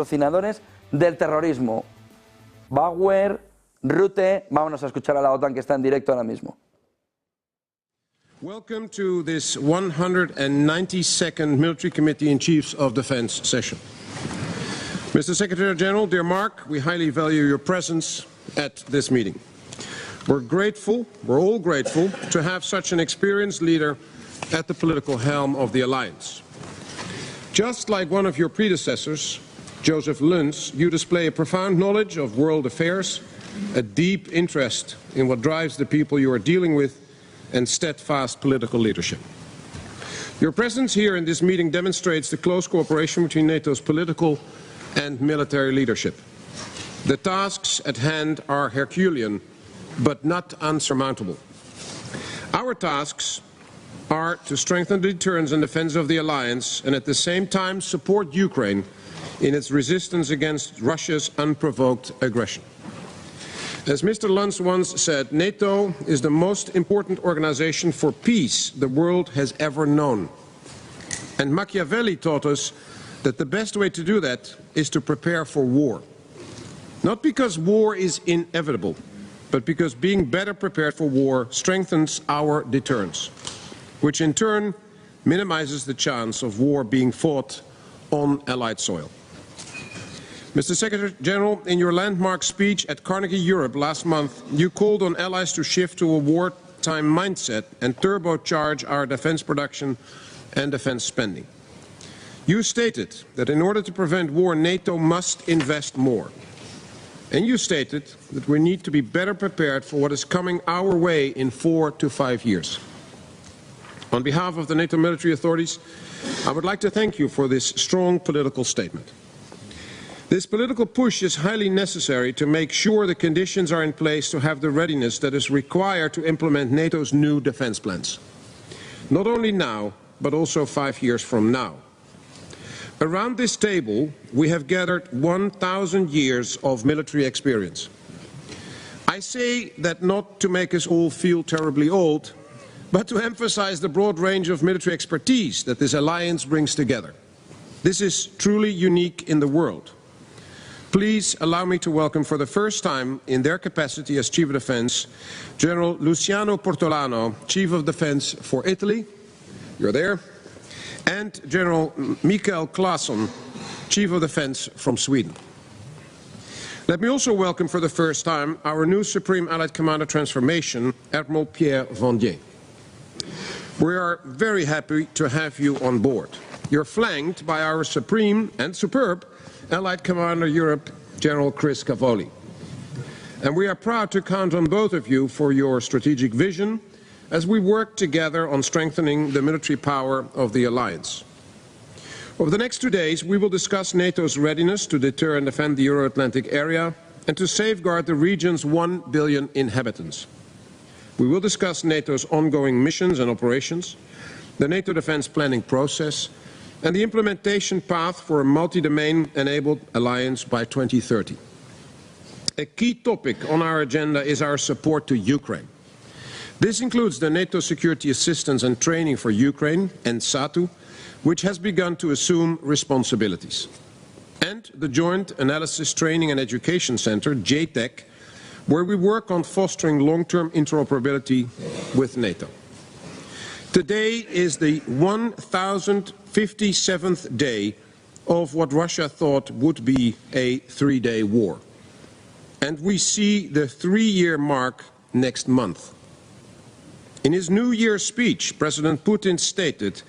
patrocinadores del terrorismo. Bauer, Rutte, vámonos a escuchar a la OTAN que está en directo ahora mismo. Welcome to this 192nd Military Committee in Chiefs of Defense session. Mr. Secretary General, dear Mark, we highly value your presence at this meeting. We're all grateful to have such an experienced leader at the political helm of the alliance. Just like one of your predecessors, Joseph Luns, you display a profound knowledge of world affairs, a deep interest in what drives the people you are dealing with, and steadfast political leadership. Your presence here in this meeting demonstrates the close cooperation between NATO's political and military leadership. The tasks at hand are Herculean, but not unsurmountable. Our tasks are to strengthen the deterrence and defense of the alliance and at the same time support Ukraine in its resistance against Russia's unprovoked aggression. As Mr. Luns once said, NATO is the most important organization for peace the world has ever known. And Machiavelli taught us that the best way to do that is to prepare for war. Not because war is inevitable, but because being better prepared for war strengthens our deterrence, which in turn minimizes the chance of war being fought on Allied soil. Mr. Secretary General, in your landmark speech at Carnegie Europe last month, you called on allies to shift to a wartime mindset and turbocharge our defense production and defense spending. You stated that in order to prevent war, NATO must invest more. And you stated that we need to be better prepared for what is coming our way in 4 to 5 years. On behalf of the NATO military authorities, I would like to thank you for this strong political statement. This political push is highly necessary to make sure the conditions are in place to have the readiness that is required to implement NATO's new defense plans. Not only now, but also 5 years from now. Around this table, we have gathered 1,000 years of military experience. I say that not to make us all feel terribly old, but to emphasize the broad range of military expertise that this alliance brings together. This is truly unique in the world. Please allow me to welcome for the first time in their capacity as Chief of Defense, General Luciano Portolano, Chief of Defense for Italy, you're there, and General Mikael Claesson, Chief of Defense from Sweden. Let me also welcome for the first time our new Supreme Allied Commander Transformation, Admiral Pierre Vendier. We are very happy to have you on board. You're flanked by our Supreme and superb Allied Commander Europe, General Chris Cavoli. And we are proud to count on both of you for your strategic vision as we work together on strengthening the military power of the alliance. Over the next 2 days, we will discuss NATO's readiness to deter and defend the Euro-Atlantic area and to safeguard the region's 1 billion inhabitants. We will discuss NATO's ongoing missions and operations, the NATO defense planning process, and the implementation path for a multi-domain enabled alliance by 2030. A key topic on our agenda is our support to Ukraine. This includes the NATO Security Assistance and Training for Ukraine, NSATU, which has begun to assume responsibilities, and the Joint Analysis Training and Education Center, JTEC, where we work on fostering long-term interoperability with NATO. Today is the 1057th day of what Russia thought would be a 3-day war. And we see the 3-year mark next month. In his New Year's speech, President Putin stated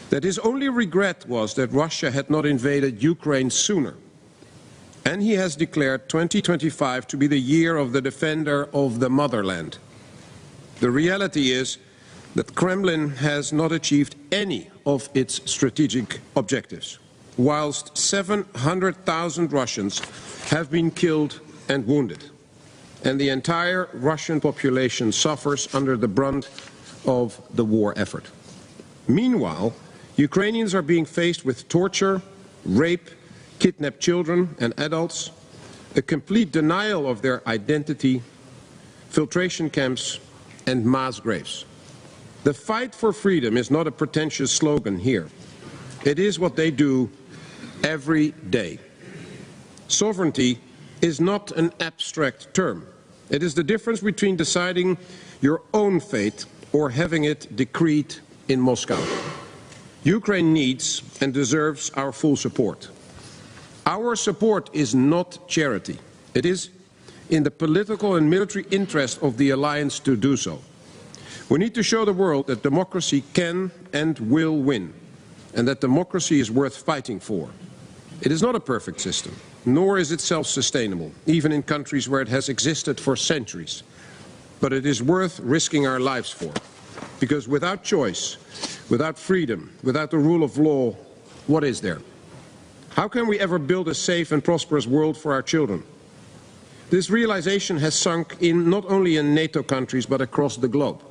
that his only regret was that Russia had not invaded Ukraine sooner. And he has declared 2025 to be the year of the defender of the motherland. The reality is that Kremlin has not achieved any of its strategic objectives, whilst 700,000 Russians have been killed and wounded, and the entire Russian population suffers under the brunt of the war effort. Meanwhile, Ukrainians are being faced with torture, rape, kidnapped children and adults, a complete denial of their identity, filtration camps, and mass graves. The fight for freedom is not a pretentious slogan here. It is what they do every day. Sovereignty is not an abstract term. It is the difference between deciding your own fate or having it decreed in Moscow. Ukraine needs and deserves our full support. Our support is not charity. It is in the political and military interest of the alliance to do so. We need to show the world that democracy can and will win, and that democracy is worth fighting for. It is not a perfect system, nor is it self-sustainable, even in countries where it has existed for centuries. But it is worth risking our lives for, because without choice, without freedom, without the rule of law, what is there? How can we ever build a safe and prosperous world for our children? This realization has sunk in not only in NATO countries, but across the globe.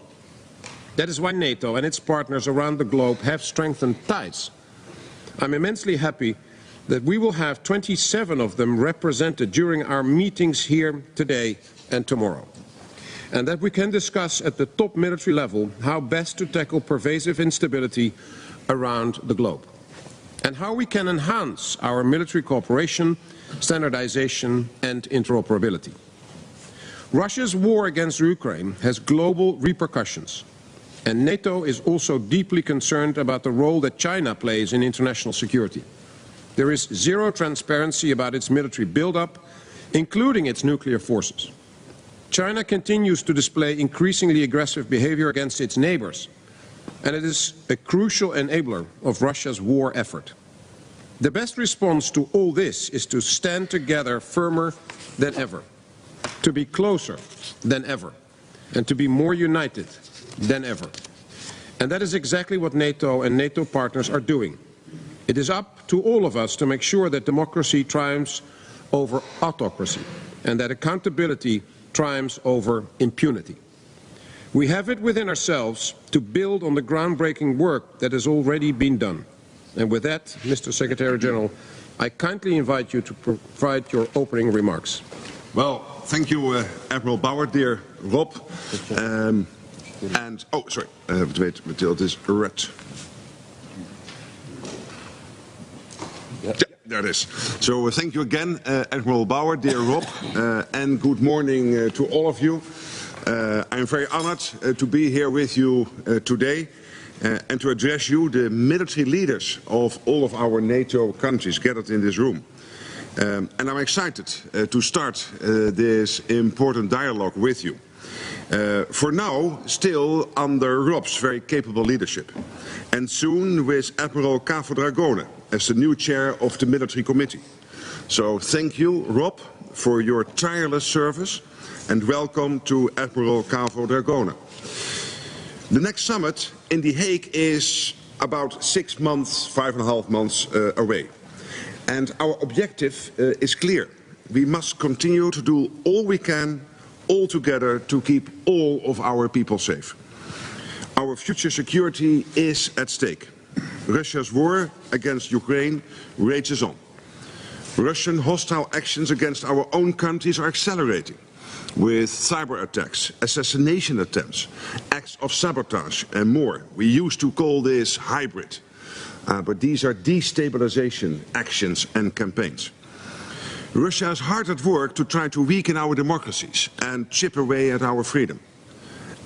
That is why NATO and its partners around the globe have strengthened ties. I'm immensely happy that we will have 27 of them represented during our meetings here today and tomorrow, and that we can discuss at the top military level how best to tackle pervasive instability around the globe, and how we can enhance our military cooperation, standardization and interoperability. Russia's war against Ukraine has global repercussions, and NATO is also deeply concerned about the role that China plays in international security. There is zero transparency about its military buildup, including its nuclear forces. China continues to display increasingly aggressive behavior against its neighbors, and it is a crucial enabler of Russia's war effort. The best response to all this is to stand together firmer than ever, to be closer than ever, and to be more united than ever. And that is exactly what NATO and NATO partners are doing. It is up to all of us to make sure that democracy triumphs over autocracy and that accountability triumphs over impunity. We have it within ourselves to build on the groundbreaking work that has already been done. And with that, Mr. Secretary General, I kindly invite you to provide your opening remarks. Well, thank you, Admiral Bauer, dear Rob. Wait, until this Rutte. Yeah, there it is. So thank you again, Admiral Bauer, dear Rob, and good morning to all of you. I'm very honored to be here with you today and to address you, the military leaders of all of our NATO countries gathered in this room. And I'm excited to start this important dialogue with you. For now, still under Rob's very capable leadership, and soon with Admiral Cavo Dragone as the new chair of the Military Committee. So thank you, Rob, for your tireless service, and welcome to Admiral Cavo Dragone. The next summit in The Hague is about 6 months, 5.5 months away. And our objective is clear. We must continue to do all we can, all together, to keep all of our people safe. Our future security is at stake. Russia's war against Ukraine rages on. Russian hostile actions against our own countries are accelerating, with cyber attacks, assassination attempts, acts of sabotage and more. We used to call this hybrid, but these are destabilization actions and campaigns. Russia is hard at work to try to weaken our democracies and chip away at our freedom.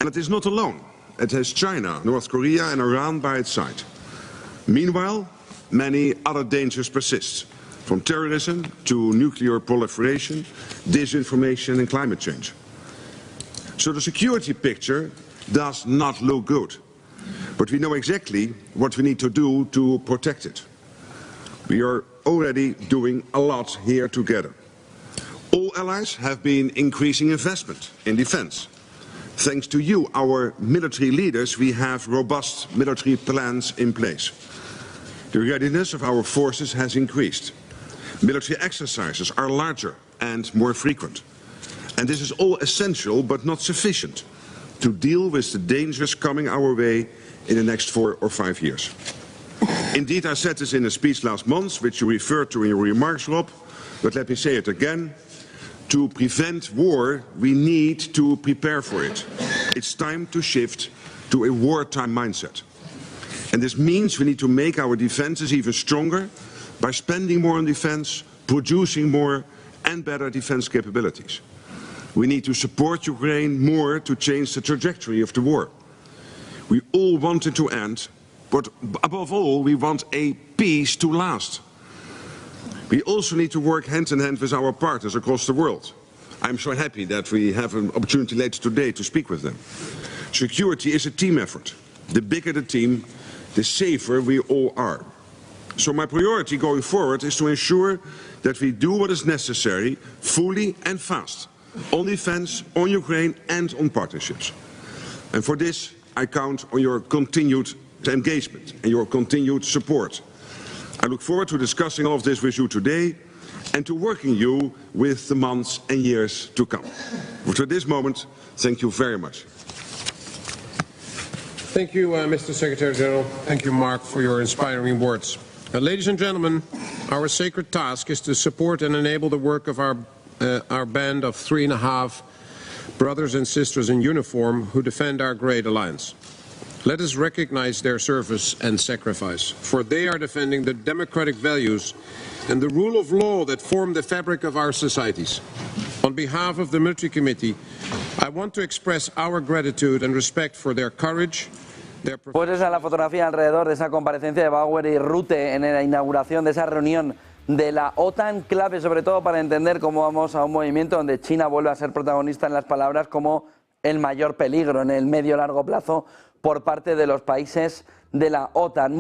And it is not alone. It has China, North Korea and Iran by its side. Meanwhile, many other dangers persist, from terrorism to nuclear proliferation, disinformation and climate change. So the security picture does not look good, but we know exactly what we need to do to protect it. We are already doing a lot here together. All allies have been increasing investment in defense. Thanks to you, our military leaders, we have robust military plans in place. The readiness of our forces has increased. Military exercises are larger and more frequent. And this is all essential but not sufficient to deal with the dangers coming our way in the next 4 or 5 years. Indeed, I said this in a speech last month, which you referred to in your remarks, Rob, but let me say it again. To prevent war, we need to prepare for it. It's time to shift to a wartime mindset. And this means we need to make our defenses even stronger by spending more on defense, producing more and better defense capabilities. We need to support Ukraine more to change the trajectory of the war. We all want it to end, but above all, we want a peace to last. We also need to work hand in hand with our partners across the world. I'm so happy that we have an opportunity later today to speak with them. Security is a team effort. The bigger the team, the safer we all are. So my priority going forward is to ensure that we do what is necessary, fully and fast, on defense, on Ukraine and on partnerships. And for this, I count on your continued engagement and your continued support. I look forward to discussing all of this with you today and to working you with the months and years to come. But at this moment, thank you very much. Thank you, Mr. Secretary General. Thank you, Mark, for your inspiring words. Ladies and gentlemen, our sacred task is to support and enable the work of our band of 3.5 brothers and sisters in uniform who defend our great alliance. Let us recognize their service and sacrifice, for they are defending the democratic values and the rule of law that form the fabric of our societies. On behalf of the Military Committee, I want to express our gratitude and respect for their courage. Pues esa es la fotografía alrededor de esa comparecencia de Bauer y Rutte en la inauguración de esa reunión de la OTAN, clave sobre todo para entender cómo vamos a un movimiento donde China vuelve a ser protagonista en las palabras como el mayor peligro en el medio-largo plazo por parte de los países de la OTAN.